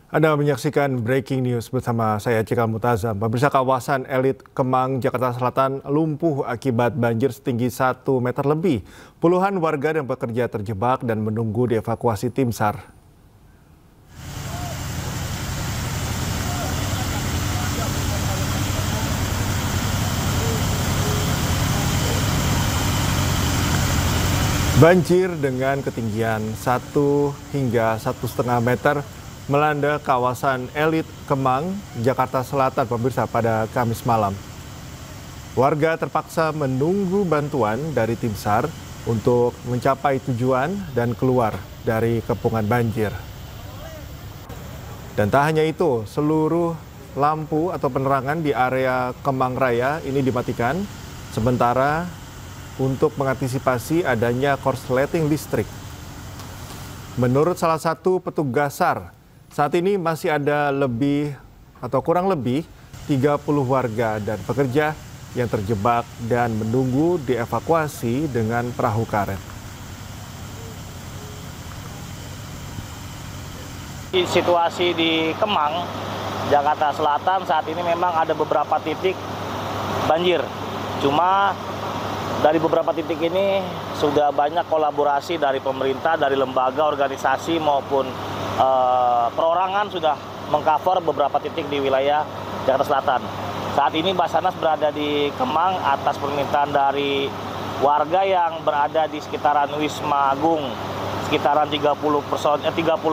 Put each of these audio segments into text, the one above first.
Anda menyaksikan Breaking News bersama saya Cikal Mutazam. Pemirsa, kawasan elit Kemang, Jakarta Selatan lumpuh akibat banjir setinggi 1 meter lebih. Puluhan warga dan pekerja terjebak dan menunggu dievakuasi tim SAR. Banjir dengan ketinggian 1 hingga 1,5 meter melanda kawasan elit Kemang, Jakarta Selatan, pemirsa, pada Kamis malam. Warga terpaksa menunggu bantuan dari tim SAR untuk mencapai tujuan dan keluar dari kepungan banjir. Dan tak hanya itu, seluruh lampu atau penerangan di area Kemang Raya ini dimatikan, sementara untuk mengantisipasi adanya korsleting listrik. Menurut salah satu petugas SAR, saat ini masih ada lebih atau kurang lebih 30 warga dan pekerja yang terjebak dan menunggu dievakuasi dengan perahu karet. Situasi di Kemang, Jakarta Selatan saat ini memang ada beberapa titik banjir. Cuma dari beberapa titik ini sudah banyak kolaborasi dari pemerintah, dari lembaga, organisasi maupun perorangan sudah mengcover beberapa titik di wilayah Jakarta Selatan. Saat ini Basarnas berada di Kemang atas permintaan dari warga yang berada di sekitaran Wisma Agung, sekitaran 30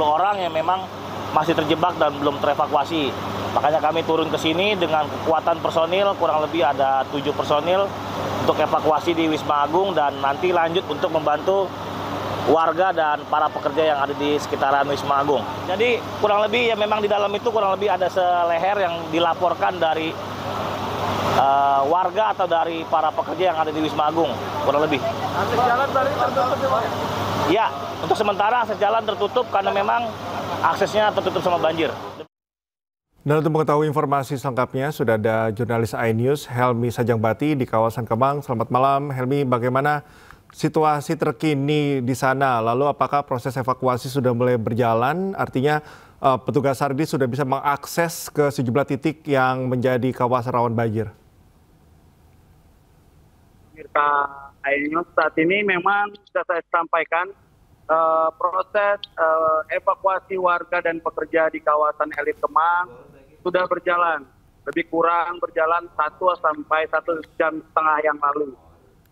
orang yang memang masih terjebak dan belum terevakuasi. Makanya kami turun ke sini dengan kekuatan personil, kurang lebih ada 7 personil untuk evakuasi di Wisma Agung dan nanti lanjut untuk membantu warga dan para pekerja yang ada di sekitaran Wisma Agung. Jadi kurang lebih ya memang di dalam itu kurang lebih ada seleher yang dilaporkan dari warga atau dari para pekerja yang ada di Wisma Agung, kurang lebih. Akses jalan tadi tertutup? Ya, untuk sementara akses jalan tertutup karena memang aksesnya tertutup sama banjir. Dan untuk mengetahui informasi selengkapnya, sudah ada jurnalis iNews Helmi Sajangbati di kawasan Kemang. Selamat malam, Helmi. Bagaimana situasi terkini di sana? Lalu apakah proses evakuasi sudah mulai berjalan? Artinya petugas SAR sudah bisa mengakses ke sejumlah titik yang menjadi kawasan rawan banjir. Pemirsa iNews, saat ini memang sudah saya sampaikan proses evakuasi warga dan pekerja di kawasan elit Kemang sudah berjalan. Lebih kurang berjalan 1 sampai 1,5 jam yang lalu.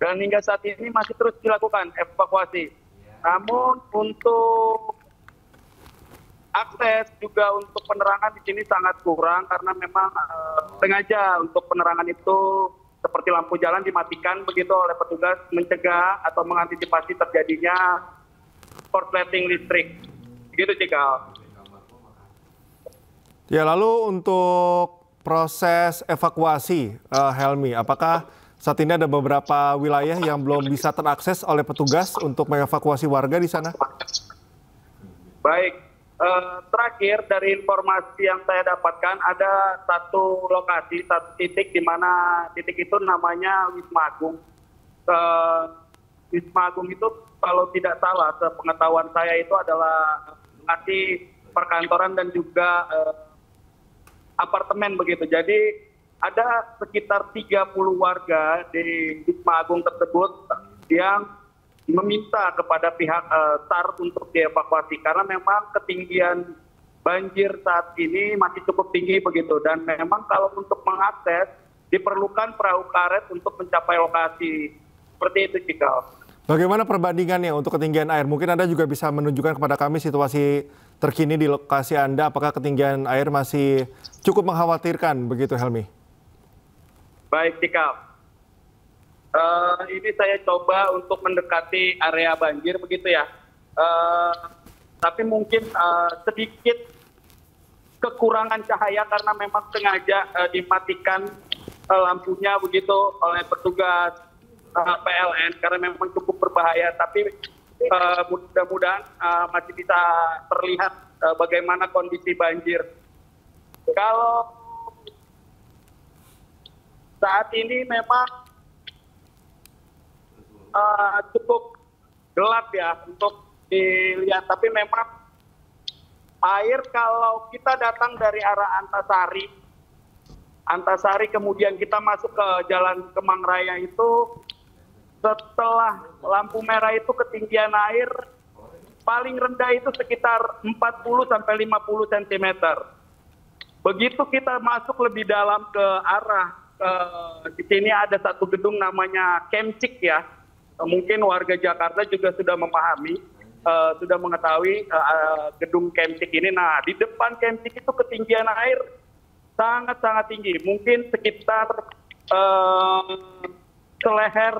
Dan hingga saat ini masih terus dilakukan evakuasi. Namun untuk akses juga untuk penerangan di sini sangat kurang karena memang sengaja untuk penerangan itu seperti lampu jalan dimatikan begitu oleh petugas mencegah atau mengantisipasi terjadinya korsleting listrik. Begitu, Cikal. Ya, lalu untuk proses evakuasi, Helmi, apakah saat ini ada beberapa wilayah yang belum bisa terakses oleh petugas untuk mengevakuasi warga di sana? Baik, terakhir dari informasi yang saya dapatkan ada satu lokasi, satu titik di mana titik itu namanya Wisma Agung. Wisma Agung itu kalau tidak salah, sepengetahuan saya itu adalah lokasi perkantoran dan juga apartemen begitu. Jadi ada sekitar 30 warga di Wisma Agung tersebut yang meminta kepada pihak SAR untuk dievakuasi karena memang ketinggian banjir saat ini masih cukup tinggi begitu dan memang kalau untuk mengakses diperlukan perahu karet untuk mencapai lokasi. Seperti itu, Cikal. Bagaimana perbandingannya untuk ketinggian air? Mungkin Anda juga bisa menunjukkan kepada kami situasi terkini di lokasi Anda. Apakah ketinggian air masih cukup mengkhawatirkan begitu, Helmi? Baik, Cikal. Ini saya coba untuk mendekati area banjir begitu ya. Tapi mungkin sedikit kekurangan cahaya karena memang sengaja dimatikan lampunya begitu oleh petugas PLN karena memang cukup berbahaya. Tapi mudah-mudahan masih bisa terlihat bagaimana kondisi banjir. Kalau saat ini memang cukup gelap ya untuk dilihat, tapi memang air kalau kita datang dari arah Antasari kemudian kita masuk ke Jalan Kemang Raya itu, setelah lampu merah itu ketinggian air paling rendah itu sekitar 40 sampai 50 cm. Begitu kita masuk lebih dalam ke arah di sini ada satu gedung namanya Kemcik ya. Mungkin warga Jakarta juga sudah memahami, sudah mengetahui gedung Kemcik ini. Nah, di depan Kemcik itu ketinggian air sangat-sangat tinggi, mungkin sekitar seleher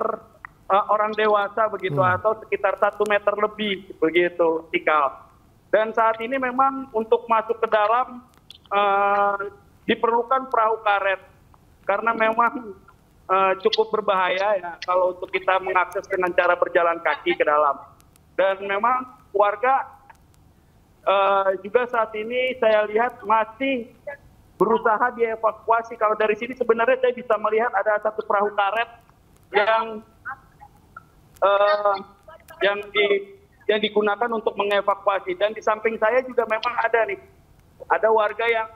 orang dewasa begitu, atau sekitar 1 meter lebih begitu, Tikal. Dan saat ini memang untuk masuk ke dalam diperlukan perahu karet karena memang cukup berbahaya ya kalau untuk kita mengakses dengan cara berjalan kaki ke dalam. Dan memang warga juga saat ini saya lihat masih berusaha dievakuasi. Kalau dari sini sebenarnya saya bisa melihat ada satu perahu karet yang digunakan untuk mengevakuasi. Dan di samping saya juga memang ada warga yang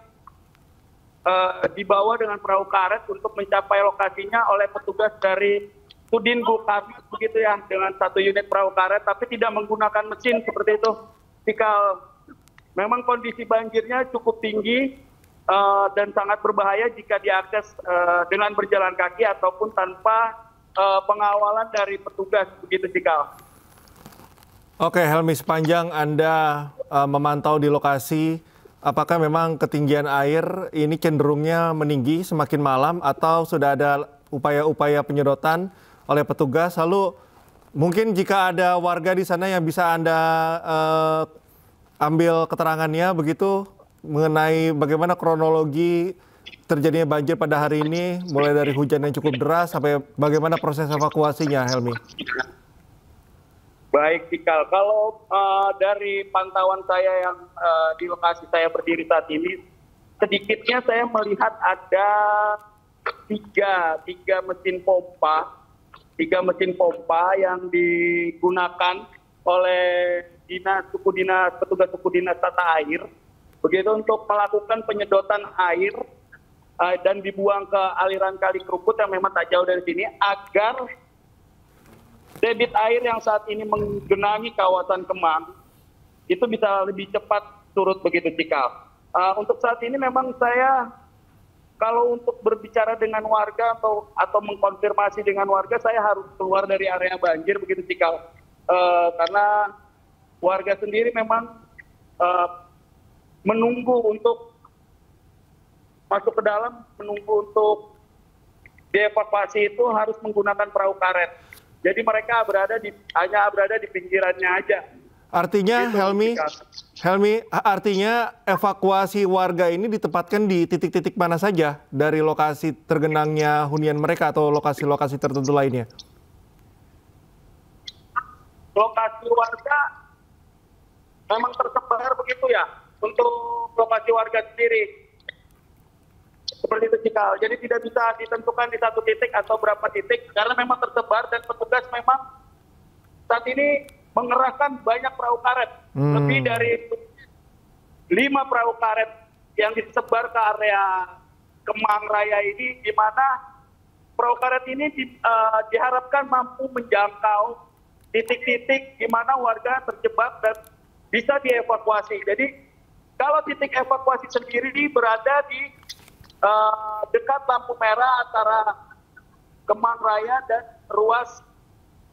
dibawa dengan perahu karet untuk mencapai lokasinya oleh petugas dari Sudin Gulkarmat begitu ya, dengan 1 unit perahu karet, tapi tidak menggunakan mesin seperti itu. Jika memang kondisi banjirnya cukup tinggi dan sangat berbahaya jika diakses dengan berjalan kaki ataupun tanpa pengawalan dari petugas begitu, Cikal. Oke, Helmi, sepanjang Anda memantau di lokasi, apakah memang ketinggian air ini cenderungnya meninggi semakin malam atau sudah ada upaya-upaya penyedotan oleh petugas? Lalu mungkin jika ada warga di sana yang bisa Anda ambil keterangannya begitu mengenai bagaimana kronologi terjadinya banjir pada hari ini, mulai dari hujan yang cukup deras sampai bagaimana proses evakuasinya, Helmi? Baik, Cikal. Kalau dari pantauan saya yang di lokasi saya berdiri saat ini, sedikitnya saya melihat ada tiga mesin pompa yang digunakan oleh petugas suku dinas tata air, begitu untuk melakukan penyedotan air dan dibuang ke aliran Kali Kerukut yang memang tak jauh dari sini agar debit air yang saat ini menggenangi kawasan Kemang itu bisa lebih cepat surut begitu, Cikal. Untuk saat ini memang saya kalau untuk berbicara dengan warga atau mengkonfirmasi dengan warga, saya harus keluar dari area banjir begitu, Cikal. Karena warga sendiri memang menunggu untuk masuk ke dalam, menunggu untuk dievakuasi itu harus menggunakan perahu karet. Jadi mereka hanya berada di pinggirannya aja. Artinya, gitu, Helmi, artinya evakuasi warga ini ditempatkan di titik-titik mana saja dari lokasi tergenangnya hunian mereka atau lokasi-lokasi tertentu lainnya? Lokasi warga memang tersebar begitu ya, untuk lokasi warga sendiri. Seperti itu, Cikal. Jadi tidak bisa ditentukan di satu titik atau berapa titik karena memang tersebar dan petugas memang saat ini mengerahkan banyak perahu karet. Lebih dari 5 perahu karet yang disebar ke area Kemang Raya ini, di mana perahu karet ini diharapkan mampu menjangkau titik-titik di mana warga terjebak dan bisa dievakuasi. Jadi kalau titik evakuasi sendiri berada di dekat lampu merah antara Kemang Raya dan ruas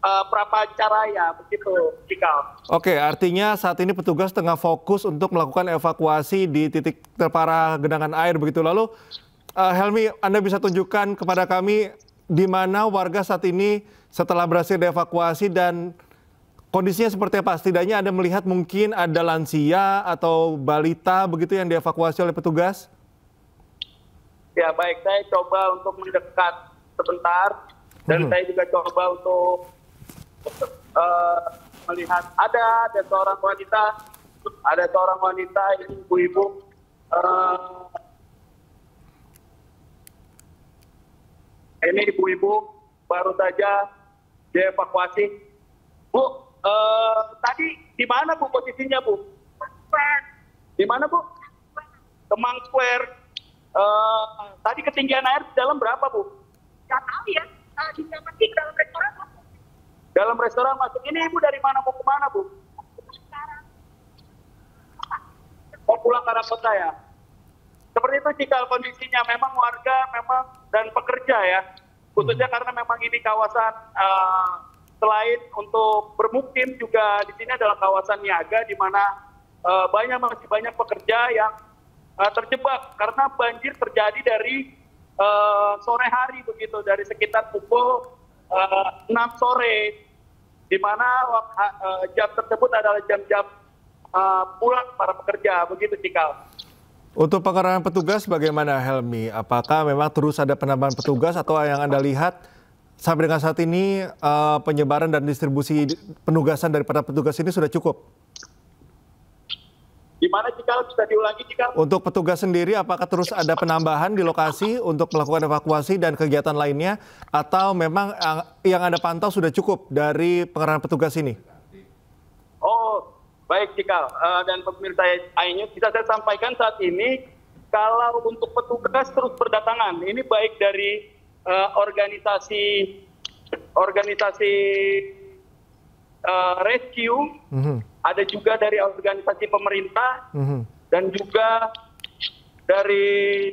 Prapancaraya, begitu, Cikal. Oke, artinya saat ini petugas tengah fokus untuk melakukan evakuasi di titik terparah genangan air, begitu. Lalu, Helmi, Anda bisa tunjukkan kepada kami di mana warga saat ini setelah berhasil dievakuasi dan kondisinya seperti apa? Setidaknya Anda melihat mungkin ada lansia atau balita begitu yang dievakuasi oleh petugas? Ya, baik. Saya coba untuk mendekat sebentar dan saya juga coba untuk melihat ada seorang wanita ini ibu-ibu ini ibu-ibu baru saja dievakuasi. Bu, tadi di mana Bu posisinya, Bu? Di Di mana, Bu? Kemang Square. Tadi ketinggian air di dalam berapa, Bu? Nggak tahu ya, di dalam restoran masuk. Dalam restoran masuk. Ini Ibu dari mana mau kemana, Bu? Sekarang Mau pulang ke arah kota ya? Seperti itu Cikal kondisinya. Memang warga dan pekerja ya. Khususnya karena memang ini kawasan selain untuk bermukim juga di sini adalah kawasan niaga di mana masih banyak pekerja yang terjebak karena banjir terjadi dari sore hari begitu, dari sekitar pukul 6 sore, di mana jam tersebut adalah jam-jam pulang para pekerja, begitu Cikal. Untuk pengerahan petugas bagaimana, Helmi? Apakah memang terus ada penambahan petugas atau yang Anda lihat sampai dengan saat ini penyebaran dan distribusi penugasan daripada petugas ini sudah cukup? Gimana Cikal? Bisa diulangi Cikal? Untuk petugas sendiri, apakah terus ada penambahan di lokasi untuk melakukan evakuasi dan kegiatan lainnya? Atau memang yang Anda pantau sudah cukup dari pengerahan petugas ini? Oh, baik Cikal. Dan pemirsa iNews, bisa saya sampaikan saat ini, kalau untuk petugas terus berdatangan, ini baik dari organisasi rescue, ada juga dari organisasi pemerintah, dan juga dari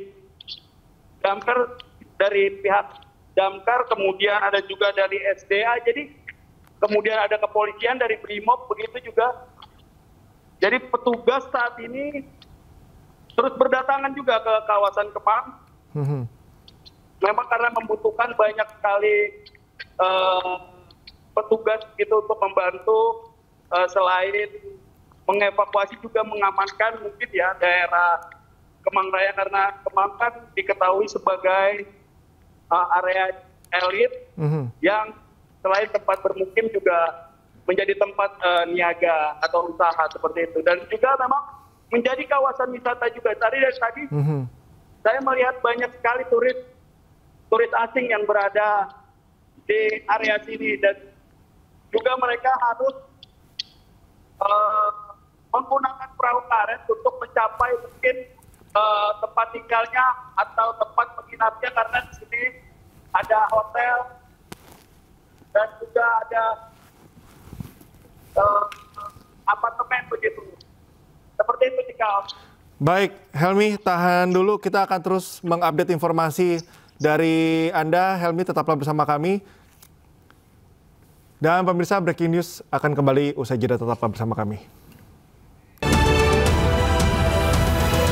damkar, dari pihak damkar, kemudian ada juga dari SDA, jadi kemudian ada kepolisian dari Brimob, begitu juga. Jadi petugas saat ini terus berdatangan juga ke kawasan Kemang. Memang karena membutuhkan banyak sekali petugas gitu untuk membantu selain mengevakuasi juga mengamankan mungkin ya daerah Kemang Raya, karena Kemang kan diketahui sebagai area elit yang selain tempat bermukim juga menjadi tempat niaga atau usaha seperti itu, dan juga memang menjadi kawasan wisata juga. Dari tadi saya melihat banyak sekali turis asing yang berada di area sini, dan juga mereka harus menggunakan perahu karet untuk mencapai mungkin tempat tinggalnya atau tempat menginapnya, karena di sini ada hotel dan juga ada apartemen begitu. Seperti itu Cikal. Baik, Helmi, tahan dulu. Kita akan terus mengupdate informasi dari Anda. Helmi, tetaplah bersama kami. Dan pemirsa, Breaking News akan kembali usai jeda, tetaplah bersama kami.